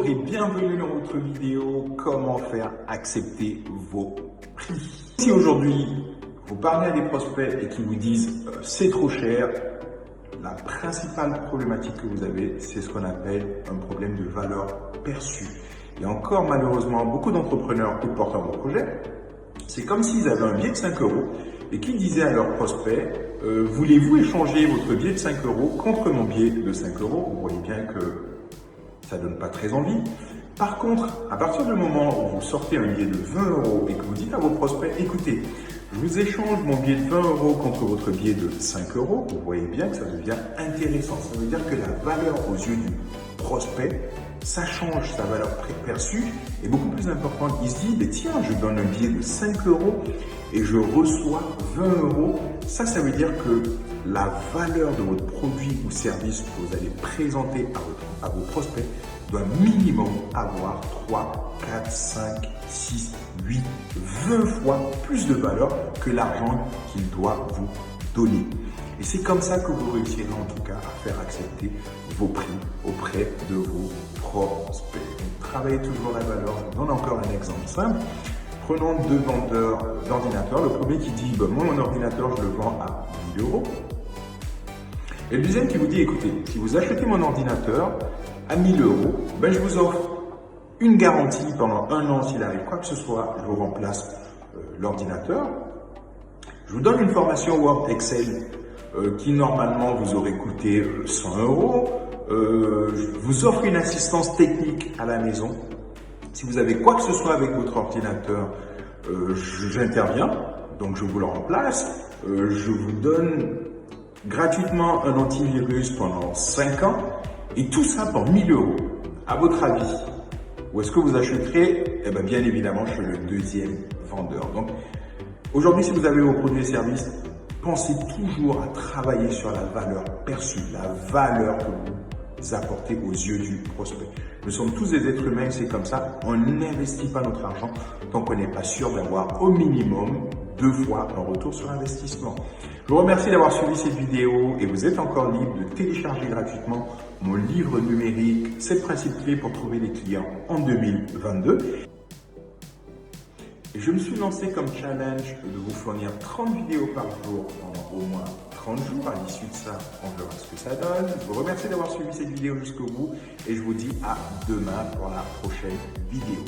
Bonjour et bienvenue dans votre vidéo comment faire accepter vos prix. Si aujourd'hui vous parlez à des prospects et qui vous disent c'est trop cher, la principale problématique que vous avez, c'est ce qu'on appelle un problème de valeur perçue. Et encore malheureusement, beaucoup d'entrepreneurs ou porteurs de projets, c'est comme s'ils avaient un billet de 5 euros et qu'ils disaient à leurs prospects voulez-vous échanger votre billet de 5 euros contre mon billet de 5 euros? Vous voyez bien que ça donne pas très envie. Par contre, à partir du moment où vous sortez un billet de 20 euros et que vous dites à vos prospects, écoutez, je vous échange mon billet de 20 euros contre votre billet de 5 euros, vous voyez bien que ça devient intéressant. Ça veut dire que la valeur aux yeux du prospect, ça change, sa valeur perçue est beaucoup plus importante. Il se dit, mais tiens, je donne un billet de 5 euros et je reçois 20 euros. Ça veut dire que la valeur de votre produit ou service que vous allez présenter à vos prospects doit minimum avoir 3, 4, 5, 6, 8, 20 fois plus de valeur que l'argent qu'il doit vous donner. Et c'est comme ça que vous réussirez en tout cas à faire accepter vos prix auprès de vos prospects. Donc, travaillez toujours la valeur. Je vous donne encore un exemple simple. Prenons deux vendeurs d'ordinateurs. Le premier qui dit, moi mon ordinateur je le vends à 1000 euros. Et le deuxième qui vous dit, écoutez, si vous achetez mon ordinateur à 1000 euros, je vous offre une garantie pendant 1 an s'il arrive quoi que ce soit, je vous remplace l'ordinateur. Je vous donne une formation Word, Excel qui normalement vous aurait coûté 100 euros. Je vous offre une assistance technique à la maison. Si vous avez quoi que ce soit avec votre ordinateur, j'interviens, donc je vous le remplace. Je vous donne gratuitement un antivirus pendant 5 ans et tout ça pour 1000 euros. À votre avis, où est-ce que vous achèterez? Bien évidemment chez le deuxième vendeur. Donc aujourd'hui, si vous avez vos produits et services, pensez toujours à travailler sur la valeur perçue, la valeur que vous apportez aux yeux du prospect. Nous sommes tous des êtres humains, c'est comme ça. On n'investit pas notre argent tant qu'on n'est pas sûr d'avoir au minimum 2 fois un retour sur investissement. Je vous remercie d'avoir suivi cette vidéo et vous êtes encore libre de télécharger gratuitement mon livre numérique 7 principes clés pour trouver des clients en 2022. Et je me suis lancé comme challenge de vous fournir 30 vidéos par jour pendant au moins 30 jours. À l'issue de ça, on verra ce que ça donne. Je vous remercie d'avoir suivi cette vidéo jusqu'au bout et je vous dis à demain pour la prochaine vidéo.